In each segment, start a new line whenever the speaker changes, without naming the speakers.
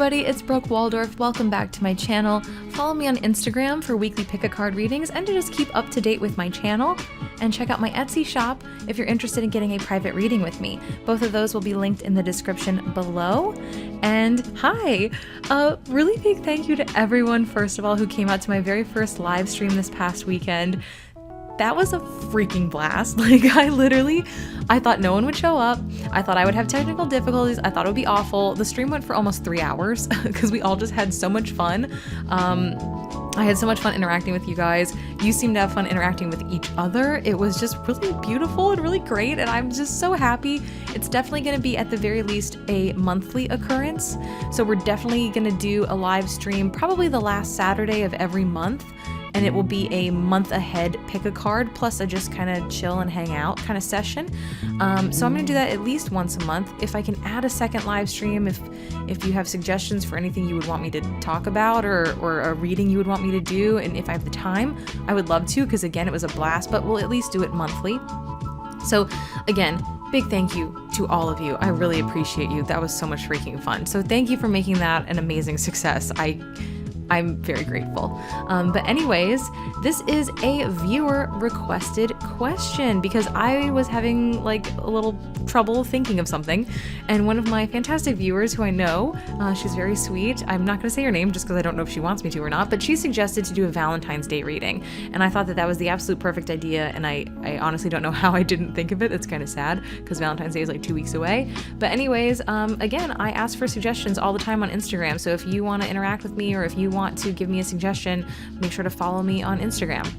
everybody, it's Brook Waldorf. Welcome back to my channel. Follow me on Instagram for weekly pick-a-card readings and to just keep up to date with my channel. And check out my Etsy shop if you're interested in getting a private reading with me. Both of those will be linked in the description below. And hi! Really big thank you to everyone, first of all, who came out to my very first live stream this past weekend. That was a freaking blast. Like, I thought no one would show up. I thought I would have technical difficulties. I thought it would be awful. The stream went for almost 3 hours because we all just had so much fun. I had so much fun interacting with you guys. You seemed to have fun interacting with each other. It was just really beautiful and really great, and I'm just so happy. It's definitely going to be, at the very least, a monthly occurrence. So we're definitely going to do a live stream probably the last Saturday of every month. And it will be a month ahead pick a card plus a just kind of chill and hang out kind of session. So I'm going to do that at least once a month. If I can add a second live stream, if you have suggestions for anything you would want me to talk about or a reading you would want me to do, and if I have the time, I would love to, because again, it was a blast, but we'll at least do it monthly. So again, big thank you to all of you. I really appreciate you. That was so much freaking fun. So thank you for making that an amazing success. I'm very grateful. But anyways, this is a viewer requested question because I was having like a little trouble thinking of something, and one of my fantastic viewers who I know, she's very sweet. I'm not going to say her name just because I don't know if she wants me to or not, but she suggested to do a Valentine's Day reading, and I thought that that was the absolute perfect idea, and I honestly don't know how I didn't think of it. It's kind of sad because Valentine's Day is like 2 weeks away. But anyways, again, I ask for suggestions all the time on Instagram, so if you want to interact with me or if you want to give me a suggestion, make sure to follow me on Instagram.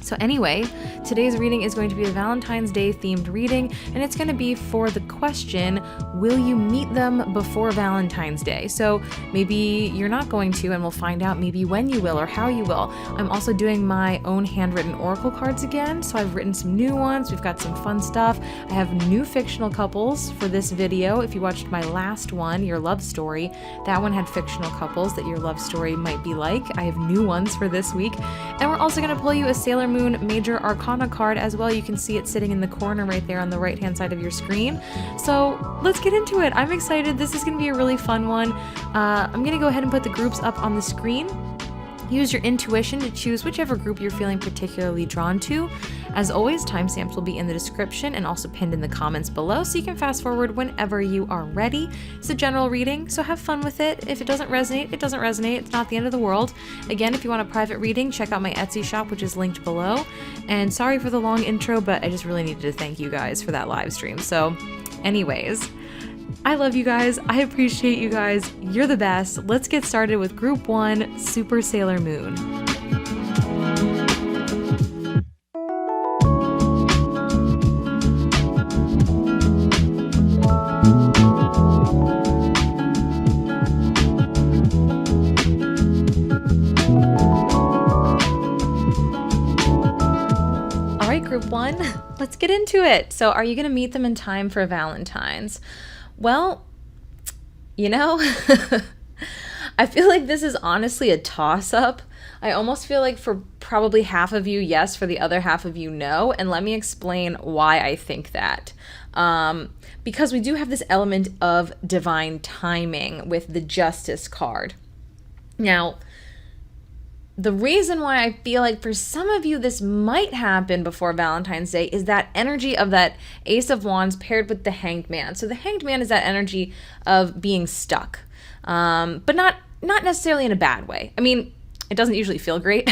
So anyway, today's reading is going to be a Valentine's Day themed reading, and it's going to be for the question, will you meet them before Valentine's Day? So maybe you're not going to, and we'll find out maybe when you will or how you will. I'm also doing my own handwritten oracle cards again, so I've written some new ones. We've got some fun stuff. I have new fictional couples for this video. If you watched my last one, your love story, that one had fictional couples that your love story might be like. I have new ones for this week, and we're also going to pull you a Sailor Moon Major Arcana card as well. You can see it sitting in the corner right there on the right hand side of your screen. So let's get into it. I'm excited. This is going to be a really fun one. I'm going to go ahead and put the groups up on the screen. Use your intuition to choose whichever group you're feeling particularly drawn to. As always, timestamps will be in the description and also pinned in the comments below, so you can fast forward whenever you are ready. It's a general reading, so have fun with it. If it doesn't resonate, it doesn't resonate. It's not the end of the world. Again, if you want a private reading, check out my Etsy shop, which is linked below. And sorry for the long intro, but I just really needed to thank you guys for that live stream. So anyways, I love you guys. I appreciate you guys. You're the best. Let's get started with Group 1, Super Sailor Moon. All right, Group 1, let's get into it. So are you going to meet them in time for Valentine's? Well, you know, I feel like this is honestly a toss-up. I almost feel like for probably half of you, yes, for the other half of you, no. And let me explain why I think that. Because we do have this element of divine timing with the Justice card. Now, the reason why I feel like for some of you this might happen before Valentine's Day is that energy of that Ace of Wands paired with the Hanged Man. So the Hanged Man is that energy of being stuck, but not necessarily in a bad way. I mean, it doesn't usually feel great.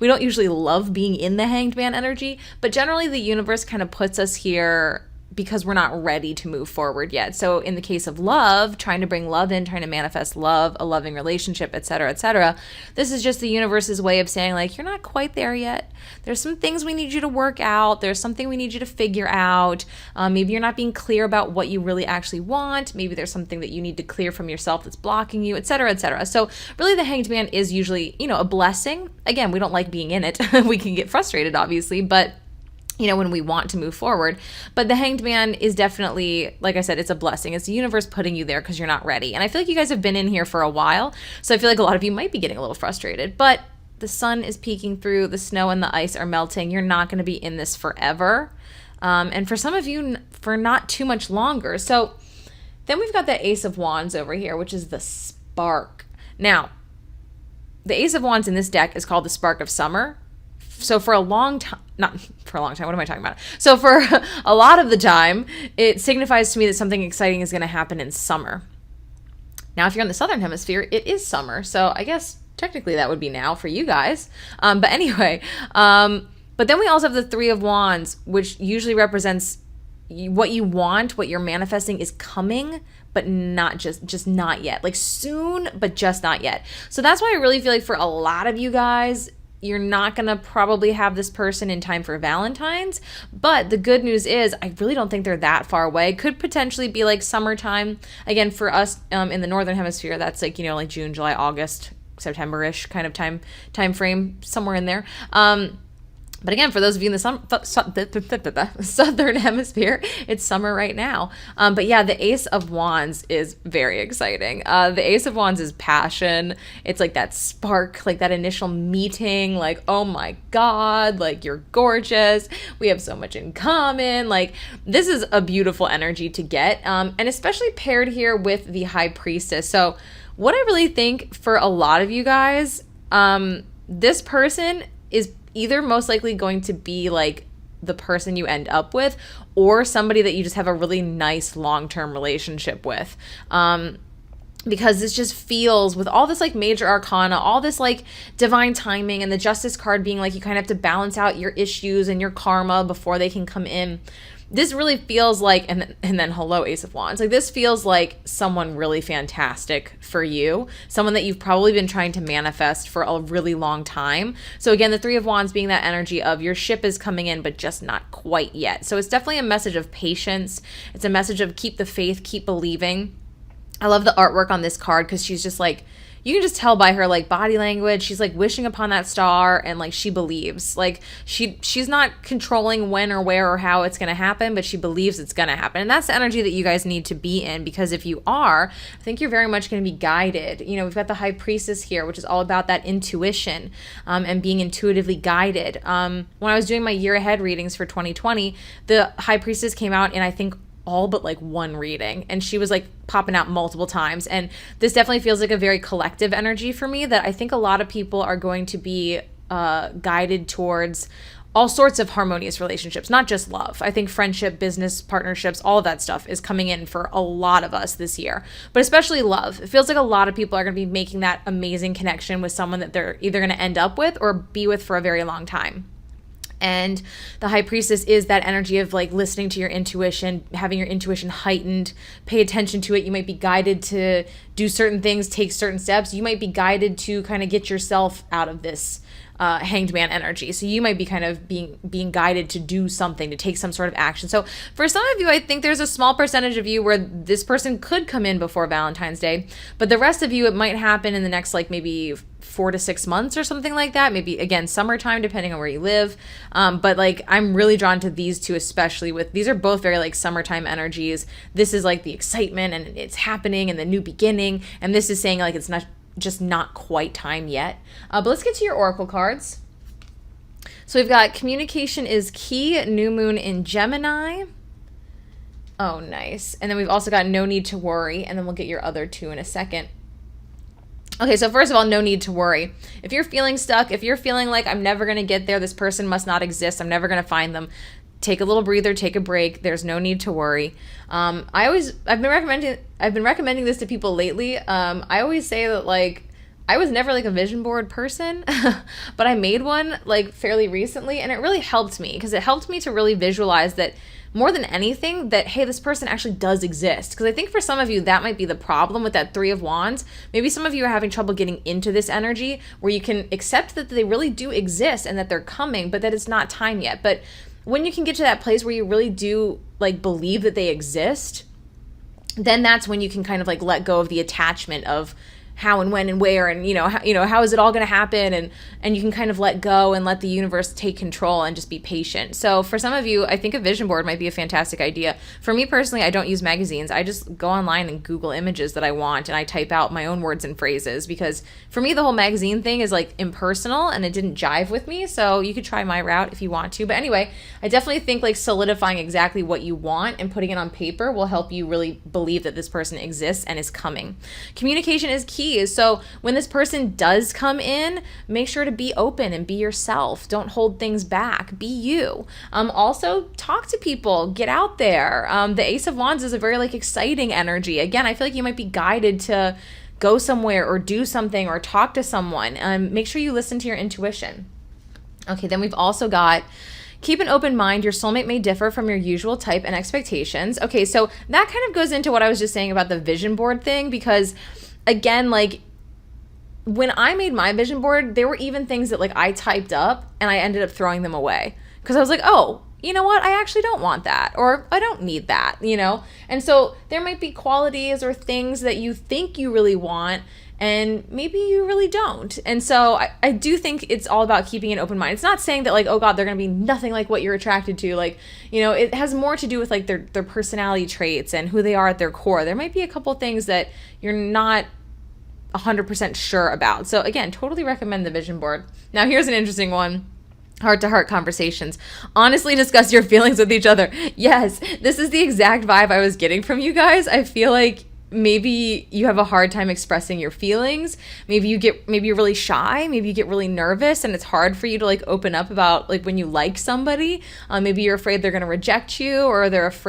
We don't usually love being in the Hanged Man energy, but generally the universe kind of puts us here because we're not ready to move forward yet. So in the case of love, trying to bring love in, trying to manifest love, a loving relationship, etc., this is just the universe's way of saying, like, you're not quite there yet. There's some things we need you to work out. There's something we need you to figure out. Maybe you're not being clear about what you really actually want. Maybe there's something that you need to clear from yourself that's blocking you, etc. So really the Hanged Man is usually, a blessing. Again, we don't like being in it. We can get frustrated, obviously, but when we want to move forward. But the Hanged Man is definitely, like I said, it's a blessing. It's the universe putting you there because you're not ready. And I feel like you guys have been in here for a while, so I feel like a lot of you might be getting a little frustrated. But the sun is peeking through, the snow and the ice are melting. You're not going to be in this forever. And for some of you, for not too much longer. So then we've got the Ace of Wands over here, which is the spark. Now, the Ace of Wands in this deck is called the Spark of Summer. So for a long time, not for a long time, what am I talking about? So for a lot of the time, it signifies to me that something exciting is going to happen in summer. Now, if you're in the Southern Hemisphere, it is summer. So I guess technically that would be now for you guys. But anyway, but then we also have the Three of Wands, which usually represents what you want, what you're manifesting is coming, but not just not yet. Like soon, but just not yet. So that's why I really feel like for a lot of you guys, you're not going to probably have this person in time for Valentine's. But the good news is I really don't think they're that far away. Could potentially be like summertime. Again, for us in the Northern Hemisphere, that's like, like June, July, August, September-ish kind of time frame, somewhere in there. But again, for those of you in the Southern Hemisphere, it's summer right now. But yeah, the Ace of Wands is very exciting. The Ace of Wands is passion. It's like that spark, like that initial meeting, like, oh my God, like you're gorgeous. We have so much in common. Like this is a beautiful energy to get. And especially paired here with the High Priestess. So what I really think for a lot of you guys, this person is either most likely going to be like the person you end up with or somebody that you just have a really nice long-term relationship with. Because this just feels with all this like major arcana, all this like divine timing and the Justice card being like you kind of have to balance out your issues and your karma before they can come in. This really feels like, and then hello, Ace of Wands. Like this feels like someone really fantastic for you. Someone that you've probably been trying to manifest for a really long time. So again, the Three of Wands being that energy of your ship is coming in, but just not quite yet. So it's definitely a message of patience. It's a message of keep the faith, keep believing. I love the artwork on this card because she's just like, you can just tell by her like body language, she's like wishing upon that star and like she believes. Like she's not controlling when or where or how it's going to happen, but she believes it's going to happen. And that's the energy that you guys need to be in, because if you are, I think you're very much going to be guided. We've got the High Priestess here, which is all about that intuition and being intuitively guided. When I was doing my year ahead readings for 2020, the High Priestess came out in I think all but like one reading, and she was like popping out multiple times. And this definitely feels like a very collective energy for me that I think a lot of people are going to be guided towards all sorts of harmonious relationships, not just love. I think friendship, business, partnerships, all of that stuff is coming in for a lot of us this year, but especially love. It feels like a lot of people are going to be making that amazing connection with someone that they're either going to end up with or be with for a very long time. And the High Priestess is that energy of like listening to your intuition, having your intuition heightened, pay attention to it. You might be guided to do certain things, take certain steps. You might be guided to kind of get yourself out of this Hanged Man energy. So you might be kind of being guided to do something, to take some sort of action. So for some of you, I think there's a small percentage of you where this person could come in before Valentine's Day, but the rest of you, it might happen in the next like maybe 4 to 6 months or something like that. Maybe again, summertime, depending on where you live. But like, I'm really drawn to these two, especially with, these are both very like summertime energies. This is like the excitement and it's happening and the new beginning. And this is saying like, it's not quite time yet. But let's get to your oracle cards. So we've got communication is key, new moon in Gemini. Oh, nice. And then we've also got no need to worry. And then we'll get your other two in a second. Okay, so first of all, no need to worry. If you're feeling stuck, if you're feeling like I'm never going to get there, this person must not exist, I'm never going to find them, take a little breather, take a break. There's no need to worry. I've been recommending this to people lately. I always say that like I was never like a vision board person, but I made one like fairly recently, and it really helped me because it helped me to really visualize that more than anything that, hey, this person actually does exist. Because I think for some of you, that might be the problem with that Three of Wands. Maybe some of you are having trouble getting into this energy where you can accept that they really do exist and that they're coming, but that it's not time yet. But when you can get to that place where you really do like believe that they exist, then that's when you can kind of like let go of the attachment of how and when and where and how is it all going to happen, and you can kind of let go and let the universe take control and just be patient. So for some of you, I think a vision board might be a fantastic idea. For me personally, I don't use magazines. I just go online and Google images that I want, and I type out my own words and phrases, because for me the whole magazine thing is like impersonal and it didn't jive with me. So you could try my route if you want to, but anyway, I definitely think like solidifying exactly what you want and putting it on paper will help you really believe that this person exists and is coming. Communication is key. please. So when this person does come in, make sure to be open and be yourself. Don't hold things back. Be you. Also, talk to people. Get out there. The Ace of Wands is a very like exciting energy. Again, I feel like you might be guided to go somewhere or do something or talk to someone. Make sure you listen to your intuition. Okay, then we've also got keep an open mind. Your soulmate may differ from your usual type and expectations. Okay, so that kind of goes into what I was just saying about the vision board thing, because again, like when I made my vision board, there were even things that like I typed up and I ended up throwing them away because I was like, oh, you know what? I actually don't want that, or I don't need that, you know? And so there might be qualities or things that you think you really want and maybe you really don't. And so I do think it's all about keeping an open mind. It's not saying that like, oh God, they're going to be nothing like what you're attracted to. Like, you know, it has more to do with like their personality traits and who they are at their core. There might be a couple things that you're not 100% sure about. So again, totally recommend the vision board. Now here's an interesting one. Heart-to-heart conversations. Honestly discuss your feelings with each other. Yes, this is the exact vibe I was getting from you guys. I feel like maybe you have a hard time expressing your feelings. Maybe you're really shy. Maybe you get really nervous and it's hard for you to like open up about like when you like somebody. Maybe you're afraid they're going to reject you, or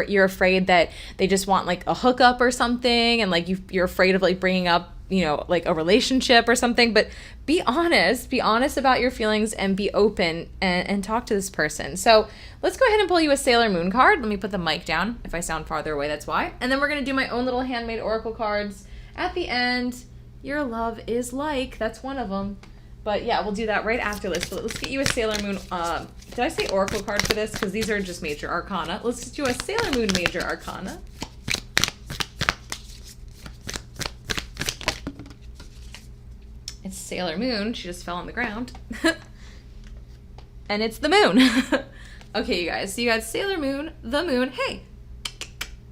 you're afraid that they just want like a hookup or something, and like you're afraid of like bringing up, you know, like a relationship or something. But be honest about your feelings and be open and talk to this person. So let's go ahead and pull you a Sailor Moon card. Let me put the mic down. If I sound farther away, that's why. And then we're going to do my own little handmade oracle cards at the end. Your love is like, that's one of them. But yeah, we'll do that right after this. So let's get you a Sailor Moon. Did I say oracle card for this? Because these are just major arcana. Let's do a Sailor Moon major arcana. It's Sailor Moon. She just fell on the ground. And it's the moon. Okay, you guys. So you got Sailor Moon, the moon. Hey,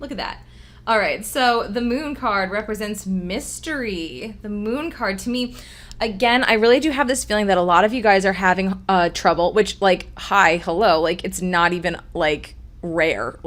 look at that. All right. So the moon card represents mystery. The moon card to me, again, I really do have this feeling that a lot of you guys are having trouble, which like, hi, hello. Like it's not even like rare.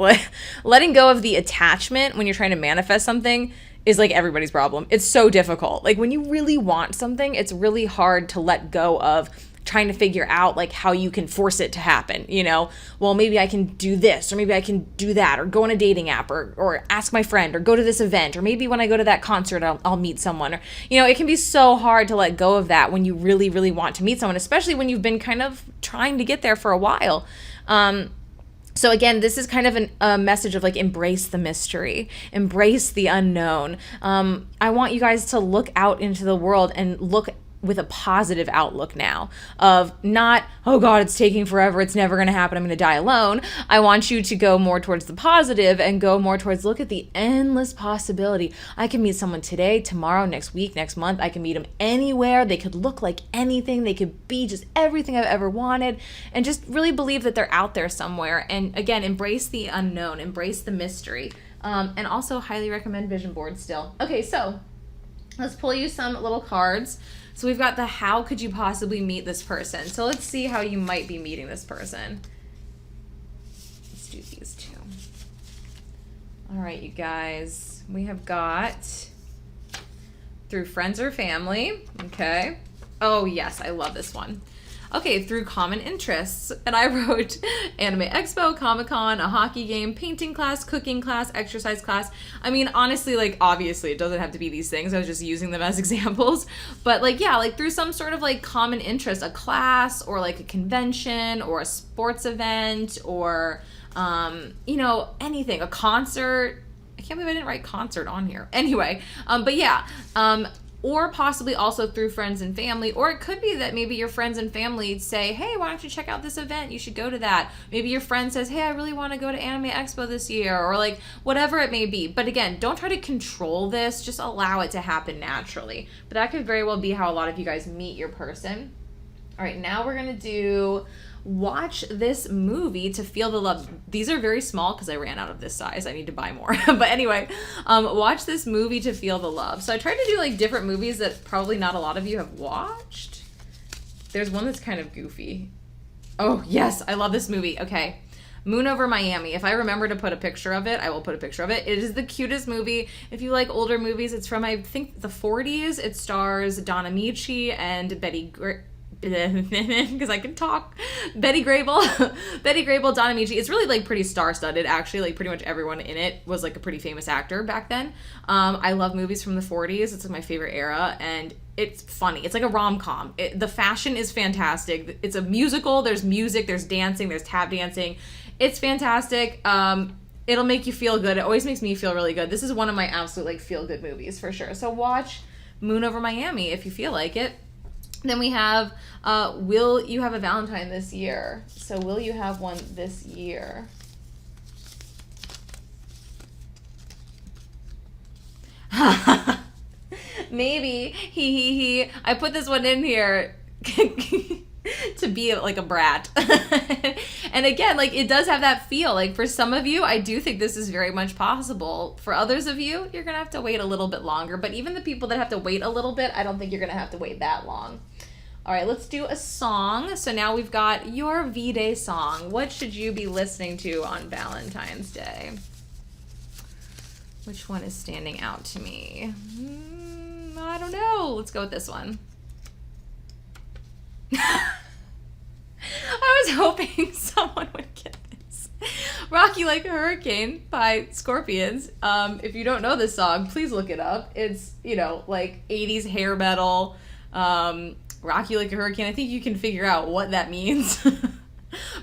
Letting go of the attachment when you're trying to manifest something is like everybody's problem. It's so difficult. Like when you really want something, it's really hard to let go of trying to figure out like how you can force it to happen, you know? Well, maybe I can do this, or maybe I can do that, or go on a dating app, or ask my friend, or go to this event, or maybe when I go to that concert, I'll meet someone. Or, you know, it can be so hard to let go of that when you really, really want to meet someone, especially when you've been kind of trying to get there for a while. So again, this is kind of a message of like, embrace the mystery, embrace the unknown. I want you guys to look out into the world and look with a positive outlook now of not, oh God, it's taking forever, it's never going to happen, I'm going to die alone. I want you to go more towards the positive and go more towards, look at the endless possibility. I can meet someone today, tomorrow, next week, next month. I can meet them anywhere. They could look like anything. They could be just everything I've ever wanted, and just really believe that they're out there somewhere. And again, embrace the unknown, embrace the mystery. And also highly recommend vision boards still. Okay, so let's pull you some little cards. So we've got the how could you possibly meet this person. So let's see how you might be meeting this person. Let's do these two. All right, you guys. We have got through friends or family. Okay. Oh, yes. I love this one. Okay, through common interests. And I wrote anime expo, Comic-Con, a hockey game, painting class, cooking class, exercise class. I mean, honestly, like, obviously, it doesn't have to be these things. I was just using them as examples. But, like, yeah, like, through some sort of, like, common interest, a class or, like, a convention or a sports event or, you know, anything, a concert. I can't believe I didn't write concert on here. Anyway, but yeah, or possibly also through friends and family. Or it could be that maybe your friends and family say, hey, why don't you check out this event? You should go to that. Maybe your friend says, hey, I really want to go to Anime Expo this year, or like whatever it may be. But again, don't try to control this. Just allow it to happen naturally. But that could very well be how a lot of you guys meet your person. All right, now we're going to do watch this movie to feel the love. These are very small because I ran out of this size. I need to buy more. But anyway, watch this movie to feel the love. So I tried to do like different movies that probably not a lot of you have watched. There's one that's kind of goofy. Oh, yes. I love this movie. Okay. Moon Over Miami. If I remember to put a picture of it, I will put a picture of it. It is the cutest movie. If you like older movies, it's from, I think, the 40s. It stars Don Amici and because I can talk. Betty Grable. Betty Grable, Don Amici. It's really like pretty star-studded, actually. Like pretty much everyone in it was like a pretty famous actor back then. I love movies from the 40s. It's like my favorite era, and it's funny. It's like a rom-com. The fashion is fantastic. It's a musical. There's music, there's dancing, there's tap dancing. It's fantastic. It'll make you feel good. It always makes me feel really good. This is one of my absolute like feel-good movies for sure. So watch Moon Over Miami if you feel like it. Then we have, will you have a Valentine this year? So will you have one this year? Maybe. He. I put this one in here to be like a brat. And again, like it does have that feel. Like for some of you, I do think this is very much possible. For others of you, you're going to have to wait a little bit longer. But even the people that have to wait a little bit, I don't think you're going to have to wait that long. All right, let's do a song. So now we've got your V-Day song. What should you be listening to on Valentine's Day? Which one is standing out to me? I don't know. Let's go with this one. I was hoping someone would get this. Rock You Like a Hurricane by Scorpions. If you don't know this song, please look it up. It's, you know, like 80s hair metal. Rock You Like a Hurricane. I think you can figure out what that means.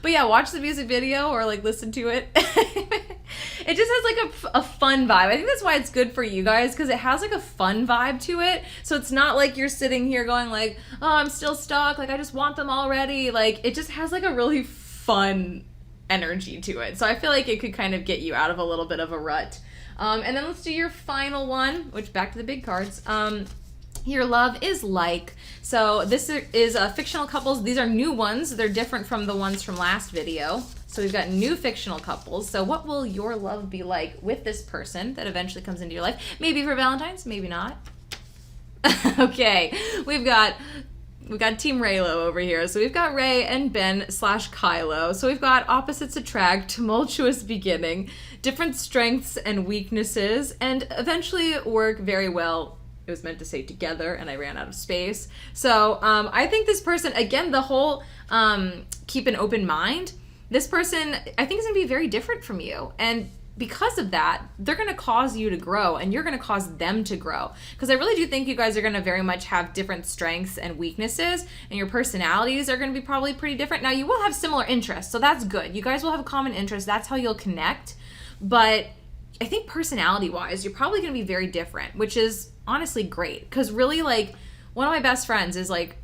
But yeah, watch the music video or like listen to it. It just has like a fun vibe. I think that's why it's good for you guys, because it has like a fun vibe to it. So it's not like you're sitting here going like, oh, I'm still stuck. Like I just want them already. Like it just has like a really fun energy to it. So I feel like it could kind of get you out of a little bit of a rut. And then let's do your final one, which back to the big cards. Your love is like. So this is fictional couples. These are new ones. They're different from the ones from last video. So we've got new fictional couples. So what will your love be like with this person that eventually comes into your life? Maybe for Valentine's, maybe not. Okay, we've got Team Raylo over here. So we've got Ray and Ben / Kylo. So we've got opposites attract, tumultuous beginning, different strengths and weaknesses, and eventually work very well. It was meant to say together, and I ran out of space. So I think this person, again, the whole keep an open mind. This person, I think, is going to be very different from you. And because of that, they're going to cause you to grow, and you're going to cause them to grow. Because I really do think you guys are going to very much have different strengths and weaknesses, and your personalities are going to be probably pretty different. Now, you will have similar interests, so that's good. You guys will have a common interest. That's how you'll connect. But I think personality-wise, you're probably going to be very different, which is honestly great. Because really, like, one of my best friends is, like,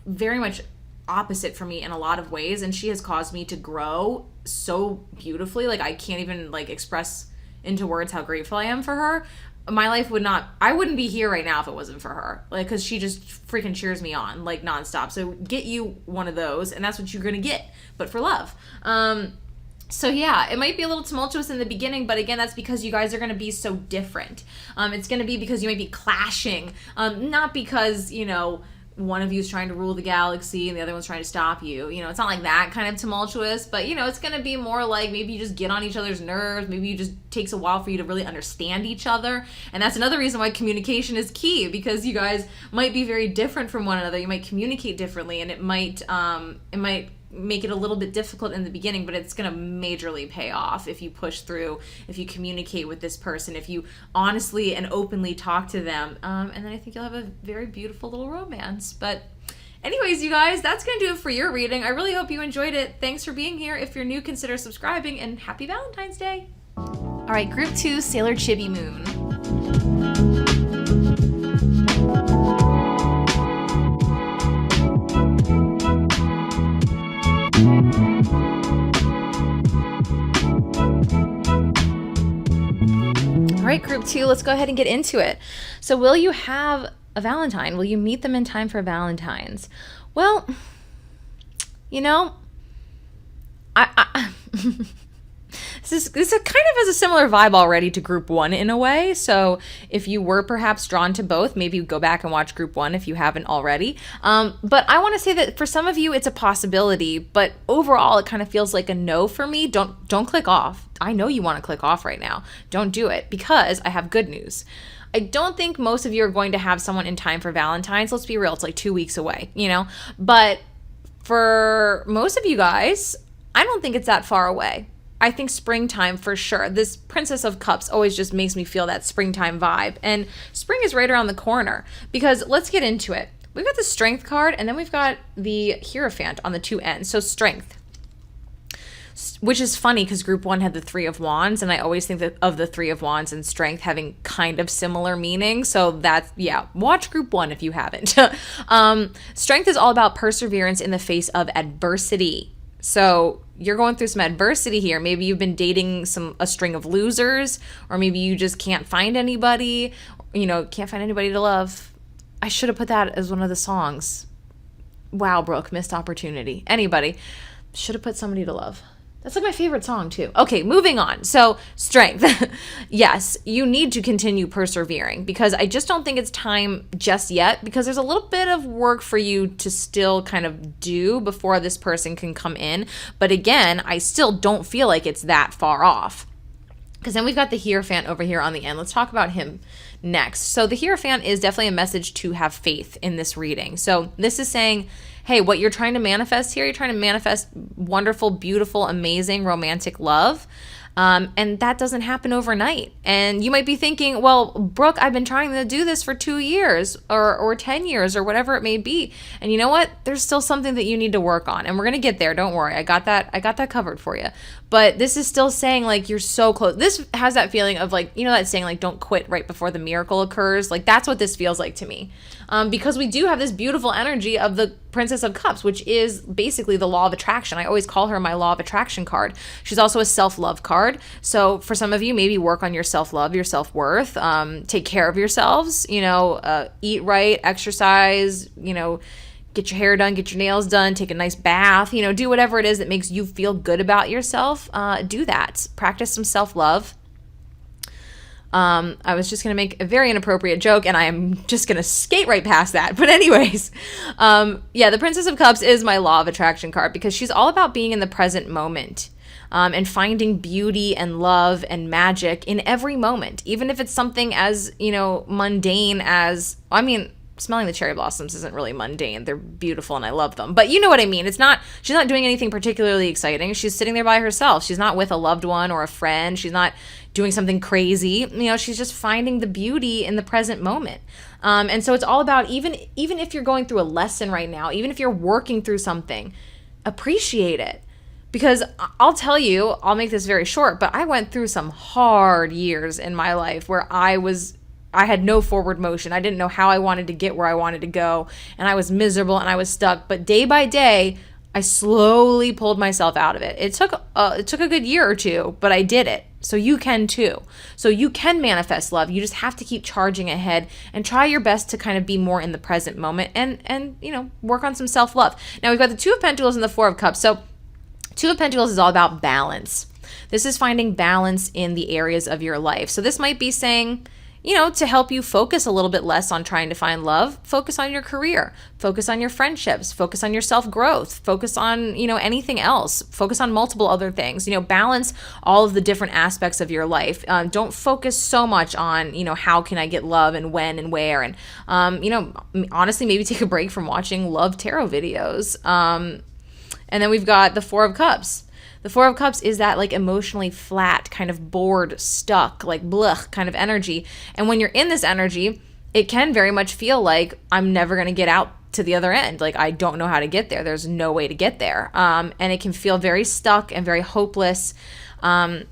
very much opposite for me in a lot of ways, and she has caused me to grow so beautifully. Like I can't even like express into words how grateful I am for her. My life I wouldn't be here right now if it wasn't for her, like, because she just freaking cheers me on like nonstop. So get you one of those, and that's what you're gonna get, but for love. So yeah, it might be a little tumultuous in the beginning, but again, that's because you guys are going to be so different. It's going to be because you might be clashing, not because, you know, one of you is trying to rule the galaxy and the other one's trying to stop you. You know, it's not like that kind of tumultuous, but, you know, it's going to be more like maybe you just get on each other's nerves. Maybe it just takes a while for you to really understand each other. And that's another reason why communication is key, because you guys might be very different from one another. You might communicate differently, and it might make it a little bit difficult in the beginning, but it's going to majorly pay off if you push through, if you communicate with this person, if you honestly and openly talk to them, and then I think you'll have a very beautiful little romance. But anyways, you guys, that's going to do it for your reading. I really hope you enjoyed it. Thanks for being here. If you're new, consider subscribing, and happy Valentine's Day. All right, Group 2, Sailor Chibi Moon. All right, Group 2, let's go ahead and get into it. So will you have a Valentine? Will you meet them in time for Valentine's? Well, you know, This kind of has a similar vibe already to group 1 in a way. So if you were perhaps drawn to both, maybe go back and watch group 1 if you haven't already. But I want to say that for some of you, it's a possibility, but overall, it kind of feels like a no for me. Don't click off. I know you want to click off right now. Don't do it, because I have good news. I don't think most of you are going to have someone in time for Valentine's. Let's be real. It's like 2 weeks away, but for most of you guys, I don't think it's that far away. I think springtime for sure. This Princess of Cups always just makes me feel that springtime vibe. And spring is right around the corner, because let's get into it. We've got the Strength card, and then we've got the Hierophant on the two ends. So Strength, which is funny because group 1 had the 3 of Wands, and I always think that of the 3 of Wands and Strength having kind of similar meaning. So that's, watch group 1 if you haven't. Strength is all about perseverance in the face of adversity. So you're going through some adversity here. Maybe you've been dating a string of losers, or maybe you just can't find anybody, can't find anybody to love. I should have put that as one of the songs. Wow, Brook, missed opportunity. Anybody. Should have put somebody to love. That's like my favorite song too. Okay, moving on. So Strength. Yes, you need to continue persevering, because I just don't think it's time just yet, because there's a little bit of work for you to still kind of do before this person can come in. But again, I still don't feel like it's that far off. Because then we've got the Hierophant over here on the end. Let's talk about him next. So the Hierophant is definitely a message to have faith in this reading. So this is saying, hey, what you're trying to manifest here, you're trying to manifest wonderful, beautiful, amazing, romantic love. And that doesn't happen overnight. And you might be thinking, well, Brooke, I've been trying to do this for 2 years or 10 years or whatever it may be. And you know what? There's still something that you need to work on. And we're going to get there. Don't worry. I got that covered for you. But this is still saying, like, you're so close. This has that feeling of, like, that saying, like, don't quit right before the miracle occurs. Like, that's what this feels like to me. Because we do have this beautiful energy of the Princess of Cups, which is basically the law of attraction. I always call her my law of attraction card. She's also a self-love card. So for some of you, maybe work on your self-love, your self-worth, take care of yourselves, eat right, exercise, get your hair done, get your nails done, take a nice bath, do whatever it is that makes you feel good about yourself. Do that. Practice some self-love. I was just going to make a very inappropriate joke, and I am just going to skate right past that. But anyways, the Princess of Cups is my law of attraction card, because she's all about being in the present moment. And finding beauty and love and magic in every moment, even if it's something as, mundane as, smelling the cherry blossoms isn't really mundane. They're beautiful and I love them. But you know what I mean? She's not doing anything particularly exciting. She's sitting there by herself. She's not with a loved one or a friend. She's not doing something crazy. She's just finding the beauty in the present moment. And so it's all about, even if you're going through a lesson right now, even if you're working through something, appreciate it. Because I'll tell you, I'll make this very short, but I went through some hard years in my life where I had no forward motion. I didn't know how I wanted to get where I wanted to go, and I was miserable and I was stuck. But day by day, I slowly pulled myself out of it. It took a good year or two, but I did it. So you can too. So you can manifest love. You just have to keep charging ahead and try your best to kind of be more in the present moment and work on some self-love. Now we've got the Two of Pentacles and the Four of Cups. So Two of Pentacles is all about balance. This is finding balance in the areas of your life. So this might be saying, to help you focus a little bit less on trying to find love, focus on your career, focus on your friendships, focus on your self-growth, focus on, anything else, focus on multiple other things, balance all of the different aspects of your life. Don't focus so much on, how can I get love and when and where. And, honestly, maybe take a break from watching love tarot videos. And then we've got the Four of Cups. The Four of Cups is that, like, emotionally flat, kind of bored, stuck, like blech kind of energy. And when you're in this energy, it can very much feel like I'm never going to get out to the other end. Like, I don't know how to get there. There's no way to get there. And it can feel very stuck and very hopeless. And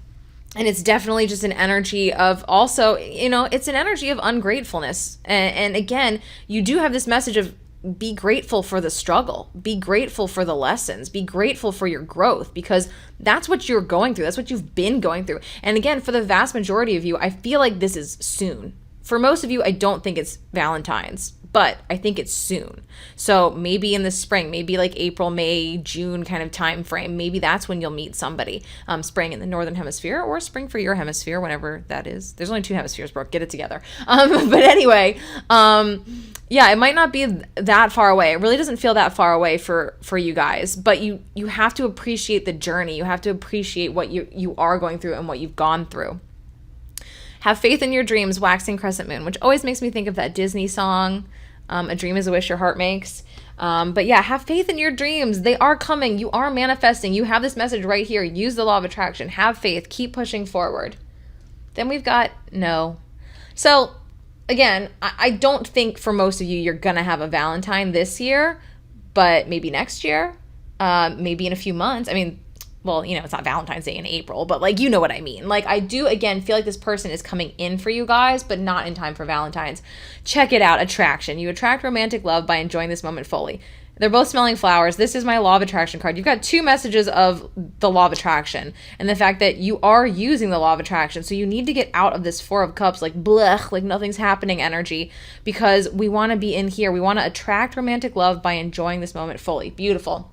it's definitely just an energy of also, it's an energy of ungratefulness. And again, you do have this message of, be grateful for the struggle, be grateful for the lessons, be grateful for your growth, because that's what you're going through. That's what you've been going through. And again, for the vast majority of you, I feel like this is soon. For most of you, I don't think it's Valentine's, but I think it's soon. So maybe in the spring, maybe like April, May, June kind of time frame, maybe that's when you'll meet somebody. Spring in the northern hemisphere, or spring for your hemisphere, whenever that is. There's only 2 hemispheres, Brooke. Get it together. But anyway, yeah, it might not be that far away. It really doesn't feel that far away for you guys, but you have to appreciate the journey. You have to appreciate what you are going through and what you've gone through. Have faith in your dreams, waxing crescent moon, which always makes me think of that Disney song, A Dream is a Wish Your Heart Makes. But yeah, have faith in your dreams. They are coming. You are manifesting. You have this message right here. Use the law of attraction. Have faith. Keep pushing forward. Then we've got no. So again, I don't think for most of you, you're going to have a Valentine this year, but maybe next year, maybe in a few months. I mean, well, you know, it's not Valentine's Day in April, but like, you know what I mean? Like, I do, again, feel like this person is coming in for you guys, but not in time for Valentine's. Check it out. Attraction. You attract romantic love by enjoying this moment fully. They're both smelling flowers. This is my law of attraction card. You've got 2 messages of the law of attraction and the fact that you are using the law of attraction. So you need to get out of this 4 of cups, like blech, like nothing's happening energy, because we want to be in here. We want to attract romantic love by enjoying this moment fully. Beautiful.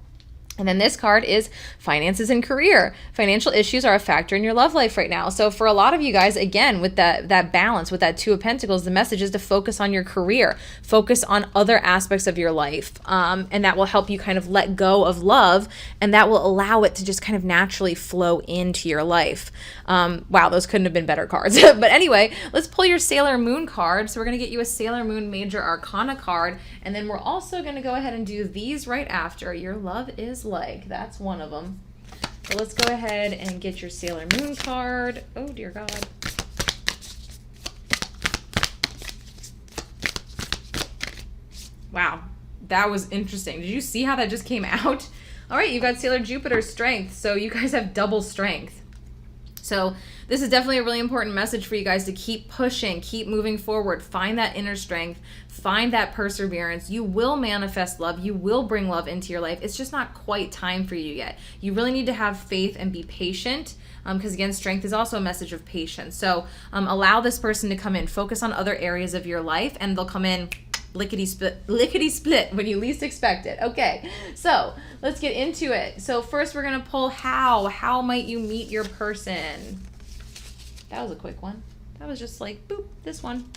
And then this card is finances and career. Financial issues are a factor in your love life right now. So for a lot of you guys, again, with that balance, with that 2 of Pentacles, the message is to focus on your career, focus on other aspects of your life. And that will help you kind of let go of love, and that will allow it to just kind of naturally flow into your life. Wow, those couldn't have been better cards. But anyway, let's pull your Sailor Moon card. So we're going to get you a Sailor Moon Major Arcana card. And then we're also going to go ahead and do these right after. Your love is like, that's one of them. So let's go ahead and get your Sailor Moon card. Oh, dear God. Wow, that was interesting. Did you see how that just came out? All right, you got Sailor Jupiter strength. So you guys have double strength. So this is definitely a really important message for you guys to keep pushing, keep moving forward, find that inner strength, find that perseverance. You will manifest love. You will bring love into your life. It's just not quite time for you yet. You really need to have faith and be patient, because again, strength is also a message of patience. So allow this person to come in, focus on other areas of your life, and they'll come in lickety split when you least expect it. Okay, so let's get into it. So first we're gonna pull how might you meet your person. That was a quick one. That was just like boop, this one.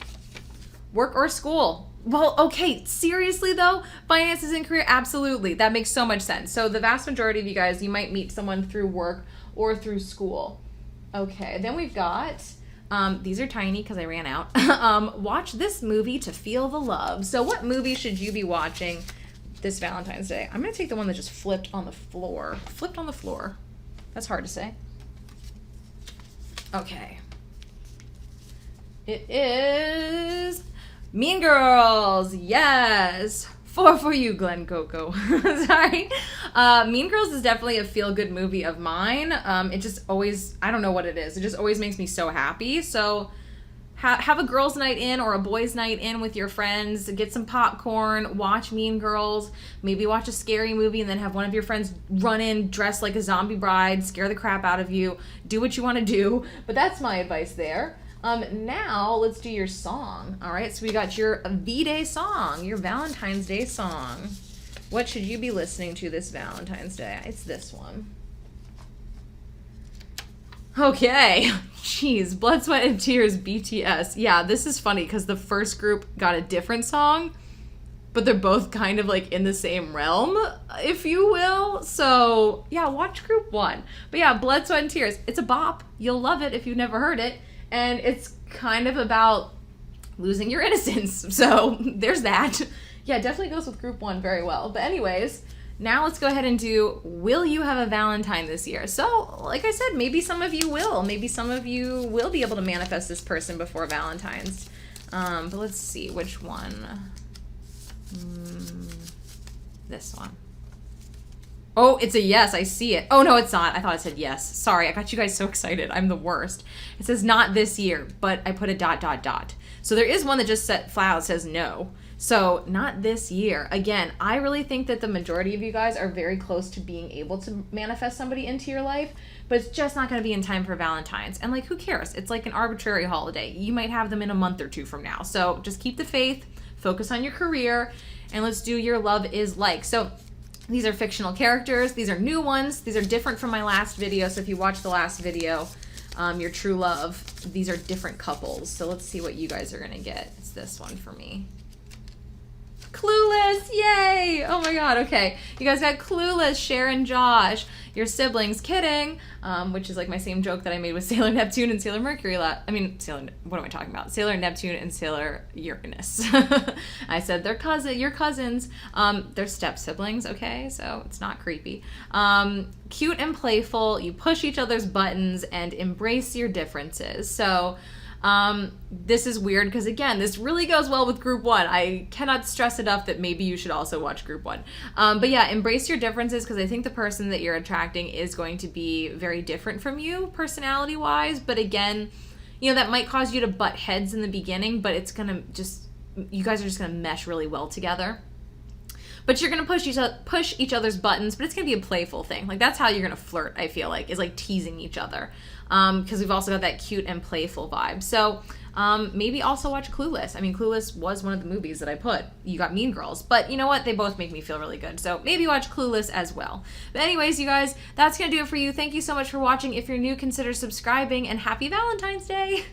Work or school. Well, okay, seriously though, finances and career, absolutely, that makes so much sense. So the vast majority of you guys, you might meet someone through work or through school. Okay, then we've got these are tiny because I ran out. Watch this movie to feel the love. So what movie should you be watching this Valentine's Day? I'm going to take the one that just flipped on the floor. Flipped on the floor. That's hard to say. Okay. It is Mean Girls. Yes. 4 for you, Glenn Coco. Sorry. Mean Girls is definitely a feel-good movie of mine. It just always, I don't know what it is. It just always makes me so happy. So have a girls' night in or a boys' night in with your friends. Get some popcorn. Watch Mean Girls. Maybe watch a scary movie and then have one of your friends run in dressed like a zombie bride, scare the crap out of you. Do what you want to do. But that's my advice there. Now let's do your song. All right, so we got your V-Day song, your Valentine's Day song. What should you be listening to this Valentine's Day? It's this one. Okay, jeez, Blood, Sweat, and Tears, BTS. Yeah, this is funny because the first group got a different song, but they're both kind of like in the same realm, if you will. So yeah, watch group 1. But yeah, Blood, Sweat, and Tears. It's a bop. You'll love it if you've never heard it. And it's kind of about losing your innocence. So there's that. Yeah, definitely goes with group 1 very well. But anyways, now let's go ahead and do, will you have a Valentine this year? So like I said, maybe some of you will. Maybe some of you will be able to manifest this person before Valentine's. But let's see, which one? This one. Oh, it's a yes. I see it. Oh, no, it's not. I thought it said yes. Sorry, I got you guys so excited. I'm the worst. It says not this year, but I put a ... So there is one that just flat out says no. So not this year. Again, I really think that the majority of you guys are very close to being able to manifest somebody into your life, but it's just not going to be in time for Valentine's. And like, who cares? It's like an arbitrary holiday. You might have them in a month or 2 from now. So just keep the faith. focus on your career, and let's do your love is like. So these are fictional characters. These are new ones. These are different from my last video. So if you watched the last video, your true love, these are different couples. So let's see what you guys are gonna get. It's this one for me. Clueless, yay! Oh my god, okay. You guys got Clueless, Cher and Josh, your siblings, kidding, which is like my same joke that I made with Sailor Neptune and Sailor Mercury. What am I talking about? Sailor Neptune and Sailor Uranus. I said they're your cousins. They're step siblings, okay? So it's not creepy. Cute and playful, you push each other's buttons and embrace your differences. So this is weird because, again, this really goes well with group 1. I cannot stress enough that maybe you should also watch group 1. But yeah, embrace your differences, because I think the person that you're attracting is going to be very different from you personality-wise. But again, you know, that might cause you to butt heads in the beginning, but it's going to you guys are just going to mesh really well together. But you're going to push each other's buttons, but it's going to be a playful thing. Like, that's how you're going to flirt, I feel like, is like teasing each other. Because we've also got that cute and playful vibe. So maybe also watch Clueless. I mean, Clueless was one of the movies that I put. You got Mean Girls. But you know what? They both make me feel really good. So maybe watch Clueless as well. But anyways, you guys, that's going to do it for you. Thank you so much for watching. If you're new, consider subscribing, and happy Valentine's Day.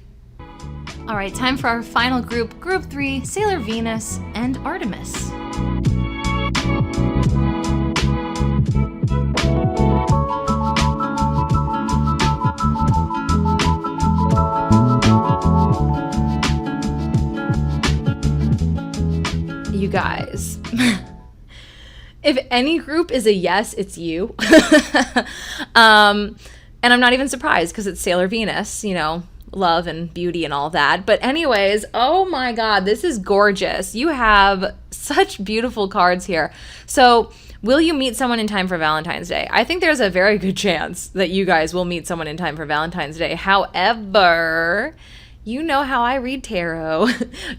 All right, time for our final group, Group 3, Sailor Venus and Artemis. You guys, if any group is a yes, it's you. And I'm not even surprised, because it's Sailor Venus, you know, love and beauty and all that. But anyways, oh my god, this is gorgeous. You have such beautiful cards here. So will you meet someone in time for Valentine's Day? I think there's a very good chance that you guys will meet someone in time for Valentine's Day. However, you know how I read tarot.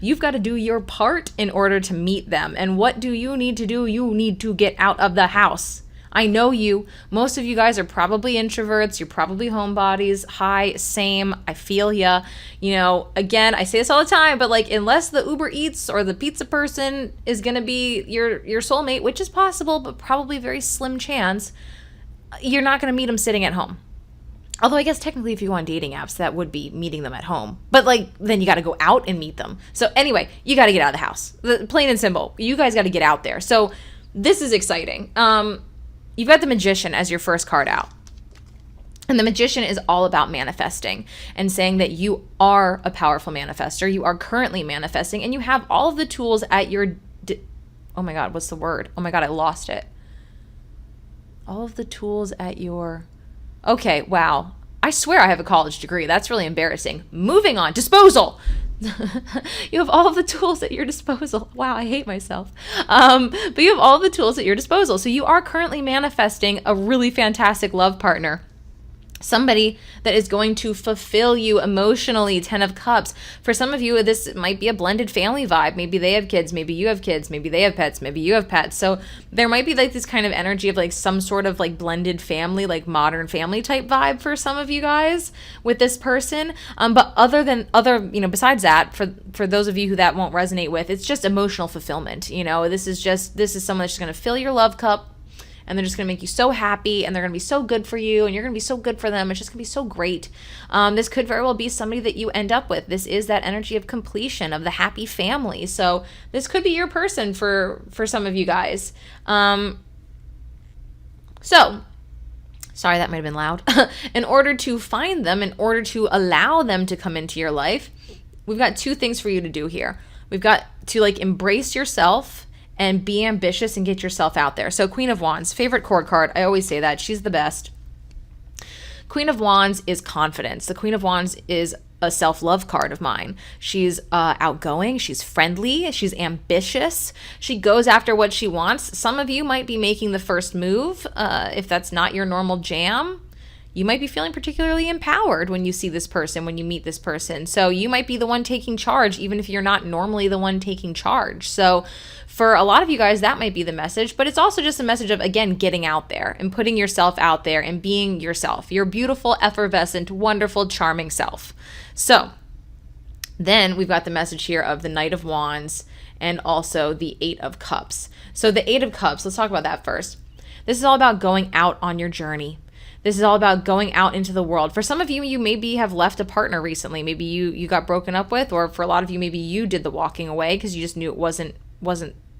You've got to do your part in order to meet them. And what do you need to do? You need to get out of the house. I know you. Most of you guys are probably introverts. You're probably homebodies. Hi, same. I feel ya. You know, again, I say this all the time, but like, unless the Uber Eats or the pizza person is going to be your soulmate, which is possible, but probably very slim chance, you're not going to meet them sitting at home. Although I guess technically if you go on dating apps, that would be meeting them at home. But like, then you got to go out and meet them. So anyway, you got to get out of the house. Plain and simple. You guys got to get out there. So this is exciting. You've got the Magician as your first card out. And the Magician is all about manifesting and saying that you are a powerful manifester. You are currently manifesting, and you have all of the tools at your... oh my God, what's the word? Oh my God, I lost it. All of the tools at your... okay, wow. I swear I have a college degree. That's really embarrassing. Moving on. Disposal. You have all of the tools at your disposal. Wow, I hate myself. But you have all of the tools at your disposal. So you are currently manifesting a really fantastic love partner. Somebody that is going to fulfill you emotionally. 10 of Cups. For some of you, this might be a blended family vibe. Maybe they have kids. Maybe you have kids. Maybe they have pets. Maybe you have pets. So there might be like this kind of energy of like some sort of like blended family, like modern family type vibe for some of you guys with this person. But besides that, for those of you who that won't resonate with, it's just emotional fulfillment. You know, this is someone that's just going to fill your love cup. And they're just going to make you so happy, and they're going to be so good for you, and you're going to be so good for them. It's just going to be so great. This could very well be somebody that you end up with. This is that energy of completion, of the happy family. So this could be your person for some of you guys. Sorry, that might have been loud. In order to find them, in order to allow them to come into your life, we've got 2 things for you to do here. We've got to like embrace yourself and be ambitious and get yourself out there. So Queen of Wands, favorite cord card. I always say that. She's the best. Queen of Wands is confidence. The Queen of Wands is a self-love card of mine. She's outgoing. She's friendly. She's ambitious. She goes after what she wants. Some of you might be making the first move. If that's not your normal jam, you might be feeling particularly empowered when you see this person, when you meet this person. So you might be the one taking charge, even if you're not normally the one taking charge. So for a lot of you guys, that might be the message, but it's also just a message of, again, getting out there and putting yourself out there and being yourself, your beautiful, effervescent, wonderful, charming self. So then we've got the message here of the Knight of Wands and also the Eight of Cups. So the Eight of Cups, let's talk about that first. This is all about going out on your journey. This is all about going out into the world. For some of you, you maybe have left a partner recently. Maybe you got broken up with, or for a lot of you, maybe you did the walking away because you just knew it wasn't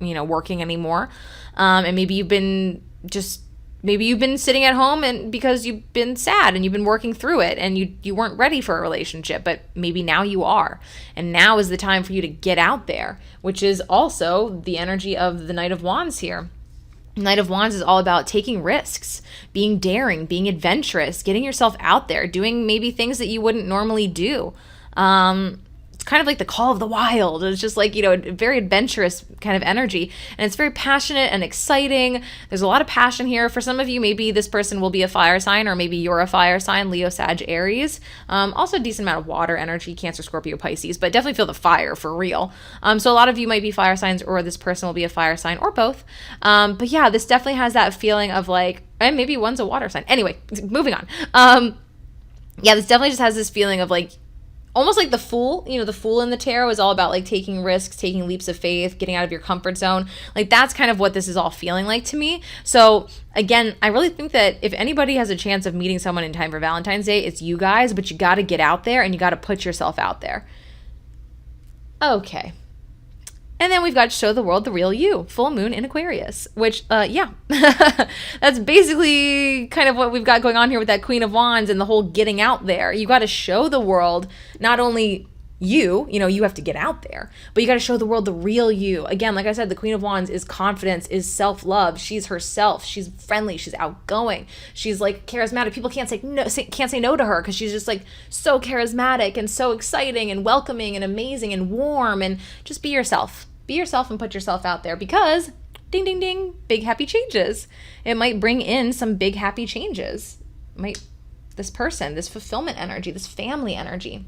working anymore. And maybe you've been sitting at home and because you've been sad and you've been working through it and you weren't ready for a relationship, but maybe now you are. And now is the time for you to get out there, which is also the energy of the Knight of Wands here. Knight of Wands is all about taking risks, being daring, being adventurous, getting yourself out there, doing maybe things that you wouldn't normally do. It's kind of like the call of the wild. It's just like, a very adventurous kind of energy. And it's very passionate and exciting. There's a lot of passion here. For some of you, maybe this person will be a fire sign, or maybe you're a fire sign, Leo, Sag, Aries. Also a decent amount of water energy, Cancer, Scorpio, Pisces, but definitely feel the fire for real. So a lot of you might be fire signs, or this person will be a fire sign, or both. But yeah, this definitely has that feeling of like, and maybe one's a water sign. Anyway, moving on. Yeah, this definitely just has this feeling of like, almost like the Fool. The Fool in the tarot is all about like taking risks, taking leaps of faith, getting out of your comfort zone. Like that's kind of what this is all feeling like to me. So again, I really think that if anybody has a chance of meeting someone in time for Valentine's Day, it's you guys, but you got to get out there and you got to put yourself out there. Okay. And then we've got Show the World the Real You, full moon in Aquarius, which, yeah, that's basically kind of what we've got going on here with that Queen of Wands and the whole getting out there. You got to show the world not only you have to get out there, but you got to show the world the real you. Again, like I said, the Queen of Wands is confidence, is self-love. She's herself. She's friendly. She's outgoing. She's like charismatic. People can't say no to her because she's just like so charismatic and so exciting and welcoming and amazing and warm. And just be yourself. Be yourself and put yourself out there, because ding, ding, ding, big happy changes. It might bring in some big happy changes. This person, this fulfillment energy, this family energy.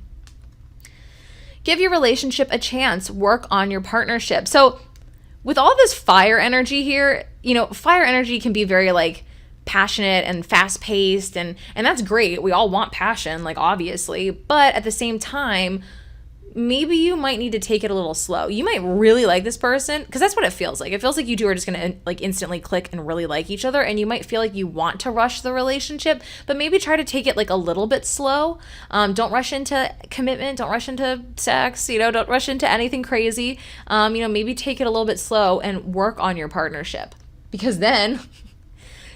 Give your relationship a chance. Work on your partnership. So with all this fire energy here, fire energy can be very like passionate and fast paced, and that's great. We all want passion, like obviously, but at the same time, maybe you might need to take it a little slow. You might really like this person, because that's what it feels like. It feels like you two are just going to like instantly click and really like each other, and you might feel like you want to rush the relationship, but maybe try to take it like a little bit slow. Don't rush into commitment. Don't rush into sex. Don't rush into anything crazy. Maybe take it a little bit slow and work on your partnership, because then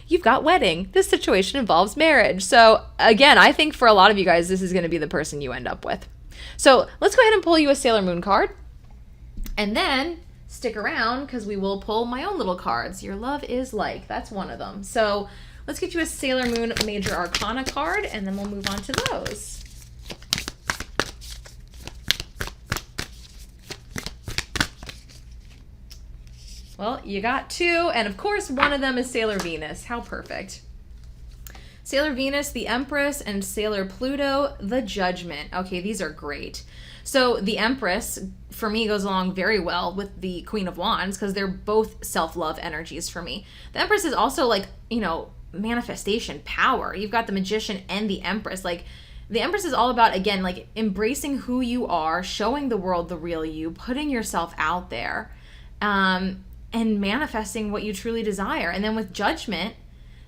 you've got wedding. This situation involves marriage. So again, I think for a lot of you guys, this is going to be the person you end up with. So let's go ahead and pull you a Sailor Moon card, and then stick around because we will pull my own little cards. Your love is like, that's one of them. So let's get you a Sailor Moon Major Arcana card, and then we'll move on to those. Well, you got two, and of course one of them is Sailor Venus. How perfect. Sailor Venus, the Empress, and Sailor Pluto, the Judgment. Okay, these are great. So the Empress, for me, goes along very well with the Queen of Wands because they're both self-love energies for me. The Empress is also like, manifestation, power. You've got the Magician and the Empress. Like, the Empress is all about, again, like embracing who you are, showing the world the real you, putting yourself out there, and manifesting what you truly desire. And then with Judgment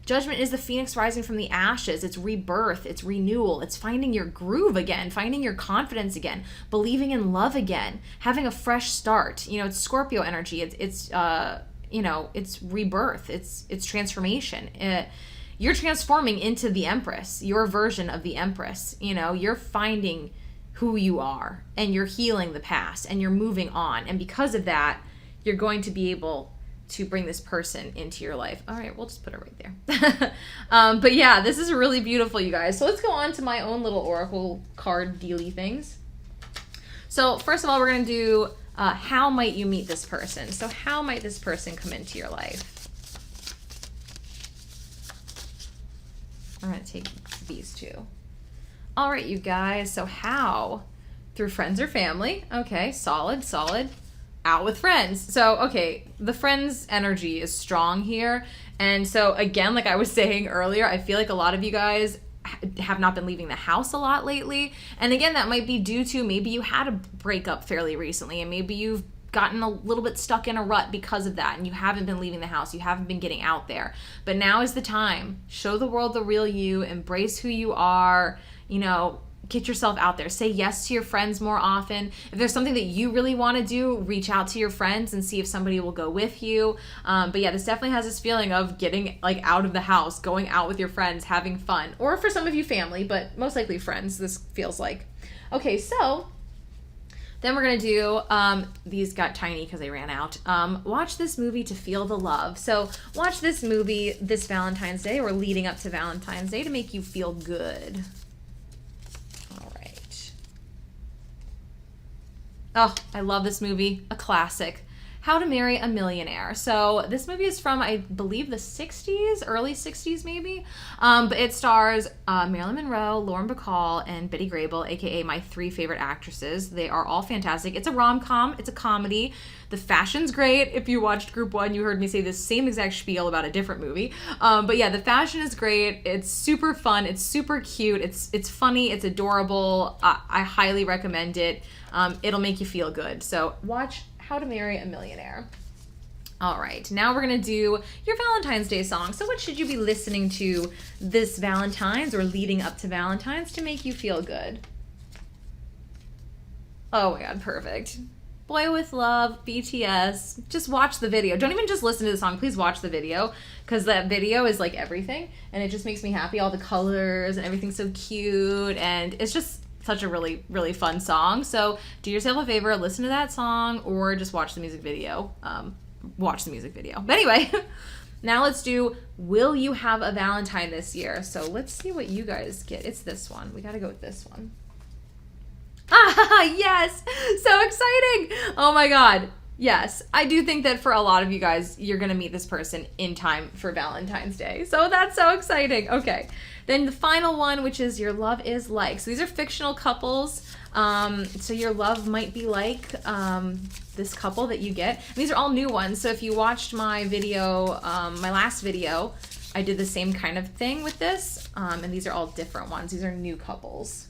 is the phoenix rising from the ashes. It's rebirth. It's renewal. It's finding your groove again, finding your confidence again, believing in love again, having a fresh start. It's Scorpio energy. It's rebirth. It's transformation. You're transforming into the Empress, your version of the Empress. You're finding who you are, and you're healing the past, and you're moving on. And because of that, you're going to be able to bring this person into your life. All right, we'll just put it right there. But yeah, this is really beautiful, you guys. So let's go on to my own little oracle card dealy things. So first of all, we're going to do how might you meet this person? So how might this person come into your life? I'm going to take these two. All right, you guys. So how? Through friends or family. Okay, solid. Out with friends. So, okay, the friends energy is strong here. And so, again, like I was saying earlier, I feel like a lot of you guys have not been leaving the house a lot lately. And again, that might be due to maybe you had a breakup fairly recently, and maybe you've gotten a little bit stuck in a rut because of that, and you haven't been leaving the house, you haven't been getting out there. But now is the time. Show the world the real you, embrace who you are, you know, get yourself out there. Say yes to your friends more often. If there's something that you really want to do, reach out to your friends and see if somebody will go with you. But yeah, this definitely has this feeling of getting like out of the house, going out with your friends, having fun. Or for some of you, family, but most likely friends, this feels like. Okay, so then we're going to do, these got tiny because they ran out. Watch this movie to feel the love. So watch this movie this Valentine's Day or leading up to Valentine's Day to make you feel good. Oh, I love this movie. A classic. How to Marry a Millionaire. So this movie is from, I believe, the 60s, early 60s maybe. But it stars Marilyn Monroe, Lauren Bacall, and Betty Grable, aka my 3 favorite actresses. They are all fantastic. It's a rom-com. It's a comedy. The fashion's great. If you watched Group 1, you heard me say the same exact spiel about a different movie. But yeah, the fashion is great. It's super fun. It's super cute. It's funny. It's adorable. I highly recommend it. It'll make you feel good. So watch How to Marry a Millionaire. All right, now we're gonna do your Valentine's Day song. So what should you be listening to this Valentine's or leading up to Valentine's to make you feel good? Oh my God, perfect. Boy with Love, BTS. Just watch the video. Don't even just listen to the song, please watch the video, because that video is like everything, and it just makes me happy. All the colors and everything's so cute, and it's just such a really, really fun song. So do yourself a favor, listen to that song, or just watch the music video. Watch the music video. But anyway, now let's do Will You Have a Valentine This Year? So let's see what you guys get. It's this one. We gotta go with this one. Ah, yes! So exciting! Oh my God. Yes, I do think that for a lot of you guys, you're gonna meet this person in time for Valentine's Day. So that's so exciting. Okay. Then the final one, which is Your Love Is Like. So these are fictional couples. So your love might be like this couple that you get. And these are all new ones. So if you watched my video, my last video, I did the same kind of thing with this. And these are all different ones. These are new couples.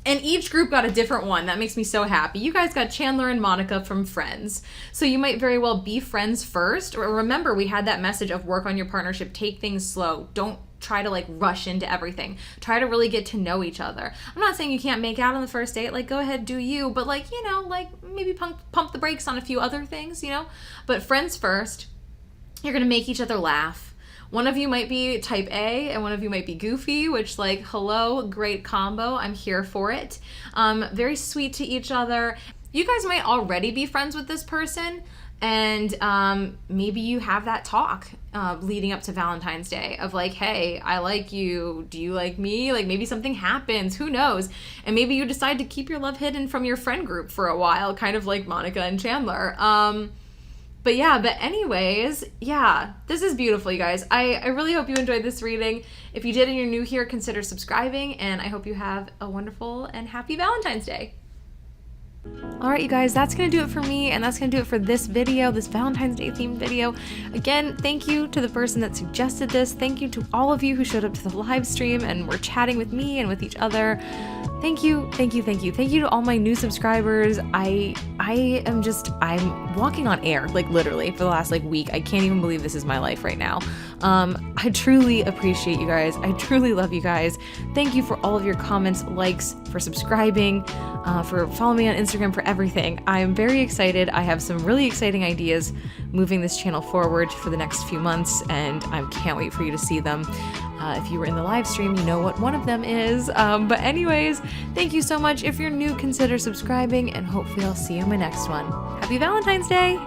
And each group got a different one. That makes me so happy. You guys got Chandler and Monica from Friends. So you might very well be friends first. Or remember, we had that message of work on your partnership. Take things slow. Don't try to like rush into everything. Try to really get to know each other. I'm not saying you can't make out on the first date. Like, go ahead, do you. But like, you know, like maybe pump the brakes on a few other things, you know. But friends first. You're going to make each other laugh. One of you might be type A and one of you might be goofy, which like, hello, great combo. I'm here for it. Very sweet to each other. You guys might already be friends with this person, and maybe you have that talk leading up to Valentine's Day of like, hey, I like you. Do you like me? Like maybe something happens. Who knows? And maybe you decide to keep your love hidden from your friend group for a while, kind of like Monica and Chandler. But yeah, but anyways, yeah, this is beautiful, you guys. I really hope you enjoyed this reading. If you did and you're new here, consider subscribing, and I hope you have a wonderful and happy Valentine's Day. All right, you guys, that's going to do it for me, and that's going to do it for this video, this Valentine's Day themed video. Again, thank you to the person that suggested this. Thank you to all of you who showed up to the live stream and were chatting with me and with each other. Thank you, thank you, thank you. Thank you to all my new subscribers. I'm walking on air, like literally for the last like week. I can't even believe this is my life right now. I truly appreciate you guys. I truly love you guys. Thank you for all of your comments, likes, for subscribing, for following me on Instagram, for everything. I'm very excited. I have some really exciting ideas moving this channel forward for the next few months, and I can't wait for you to see them. If you were in the live stream, you know what one of them is. But anyways, thank you so much. If you're new, consider subscribing, and hopefully I'll see you in my next one. Happy Valentine's Day!